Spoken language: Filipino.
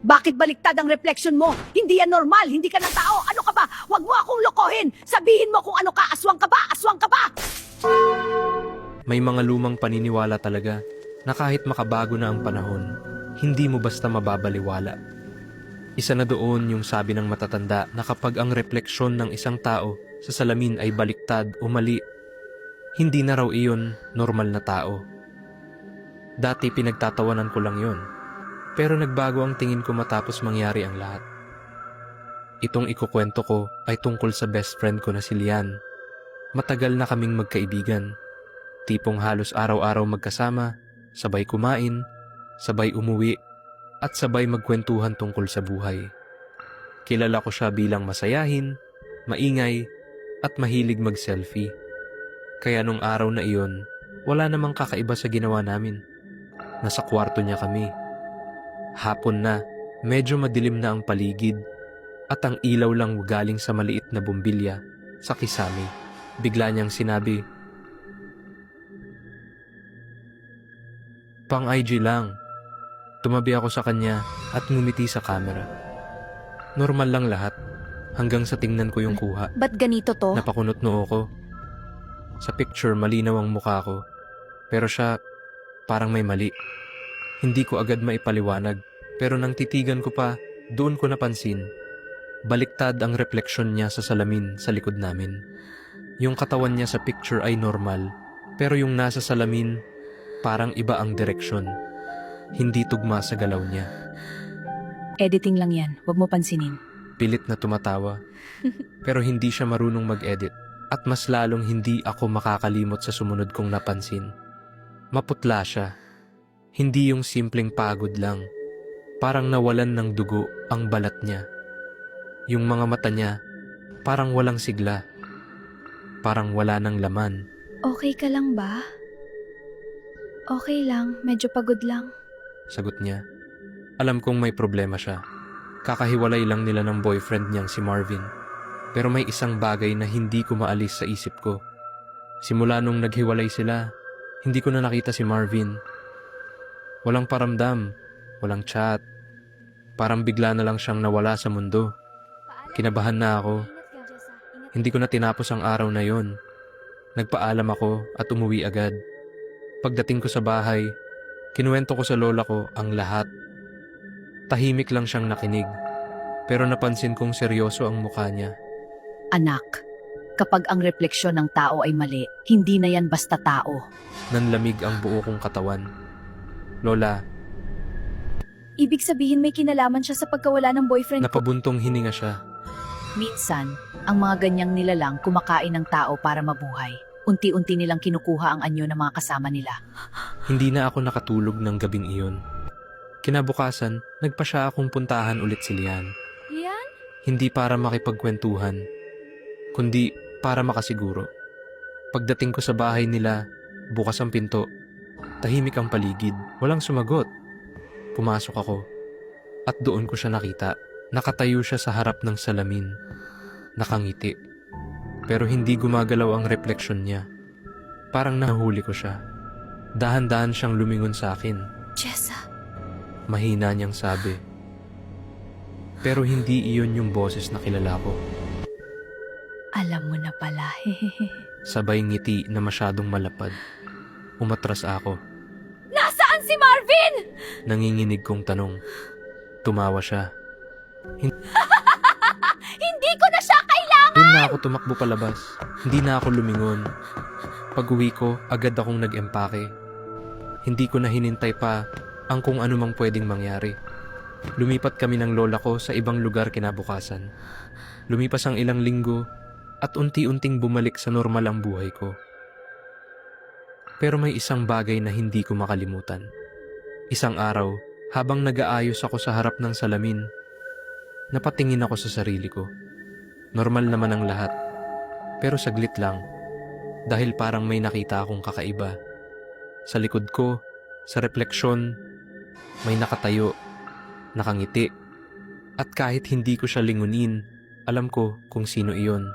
Bakit baliktad ang reflection mo? Hindi yan normal, hindi ka na tao. Ano ka ba? Huwag mo akong lokohin. Sabihin mo kung ano ka, aswang ka ba? Aswang ka ba? May mga lumang paniniwala talaga na kahit makabago na ang panahon, hindi mo basta mababaliwala. Isa na doon yung sabi ng matatanda na kapag ang refleksyon ng isang tao sa salamin ay baliktad o mali, hindi na raw iyon normal na tao. Dati pinagtatawanan ko lang yon, pero nagbago ang tingin ko matapos mangyari ang lahat. Itong ikukwento ko ay tungkol sa best friend ko na si Lian. Matagal na kaming magkaibigan. Tipong halos araw-araw magkasama, sabay kumain, sabay umuwi, at sabay magkwentuhan tungkol sa buhay. Kilala ko siya bilang masayahin, maingay, at mahilig mag-selfie. Kaya nung araw na iyon, wala namang kakaiba sa ginawa namin. Nasa kwarto niya kami. Hapon na, medyo madilim na ang paligid, at ang ilaw lang galing sa maliit na bumbilya sa kisame. Bigla niyang sinabi, "Pang IG lang." Tumabi ako sa kanya at ngumiti sa camera. Normal lang lahat, hanggang sa tingnan ko yung kuha. Ba't ganito to? Napakunot noo ko. Sa picture, malinaw ang mukha ko. Pero siya, parang may mali. Hindi ko agad maipaliwanag. Pero nang titigan ko pa, doon ko napansin. Baliktad ang refleksyon niya sa salamin sa likod namin. Yung katawan niya sa picture ay normal. Pero yung nasa salamin, parang iba ang direksyon. Hindi tugma sa galaw niya. Editing lang yan, huwag mo pansinin. Pilit na tumatawa. Pero hindi siya marunong mag-edit. At mas lalong hindi ako makakalimot sa sumunod kong napansin. Maputla siya. Hindi yung simpleng pagod lang. Parang nawalan ng dugo ang balat niya. Yung mga mata niya, parang walang sigla. Parang wala ng laman. Okay ka lang ba? Okay lang, medyo pagod lang. Sagot niya. Alam kong may problema siya. Kakahiwalay lang nila ng boyfriend niyang si Marvin. Pero may isang bagay na hindi ko maalis sa isip ko. Simula nung naghiwalay sila, hindi ko na nakita si Marvin. Walang paramdam, walang chat. Parang bigla na lang siyang nawala sa mundo. Kinabahan na ako. Hindi ko na tinapos ang araw na yon. Nagpaalam ako at umuwi agad. Pagdating ko sa bahay, kinuwento ko sa lola ko ang lahat. Tahimik lang siyang nakinig. Pero napansin kong seryoso ang mukha niya. Anak, kapag ang refleksyon ng tao ay mali, hindi na yan basta tao. Nanlamig ang buo kong katawan. Lola, Ibig sabihin may kinalaman siya sa pagkawala ng boyfriend ko. napabuntong hininga siya. Minsan, ang mga ganyang nilalang kumakain ng tao para mabuhay. Unti-unti nilang kinukuha ang anyo ng mga kasama nila. Hindi na ako nakatulog ng gabing iyon. Kinabukasan, nagpa siya akong puntahan ulit si Lian. Yan? Hindi para makipagkwentuhan, kundi para makasiguro. Pagdating ko sa bahay nila, bukas ang pinto. Tahimik ang paligid, walang sumagot. Pumasok ako, at doon ko siya nakita. Nakatayo siya sa harap ng salamin. Nakangiti. Pero hindi gumagalaw ang refleksyon niya. Parang nahuli ko siya. Dahan-dahan siyang lumingon sa akin. Jessa. Mahina niyang sabi. Pero hindi iyon yung boses na kilala ko. Alam mo na pala. Sabay ngiti na masyadong malapad. Umatras ako. Nasaan si Marvin? Nanginginig kong tanong. Tumawa siya. Hindi ko na siya kailangan! Doon na ako tumakbo palabas. Hindi na ako lumingon. Pag-uwi ko, agad akong nag-empake. Hindi ko na hinintay pa ang kung ano mang pwedeng mangyari. Lumipat kami ng lola ko sa ibang lugar kinabukasan. Lumipas ang ilang linggo at unti-unting bumalik sa normal ang buhay ko. Pero may isang bagay na hindi ko makalimutan. Isang araw, habang nag-aayos ako sa harap ng salamin, napatingin ako sa sarili ko. Normal naman ang lahat. Pero saglit lang. Dahil parang may nakita akong kakaiba. Sa likod ko, sa refleksyon, may nakatayo, nakangiti. At kahit hindi ko siya lingunin, alam ko kung sino iyon.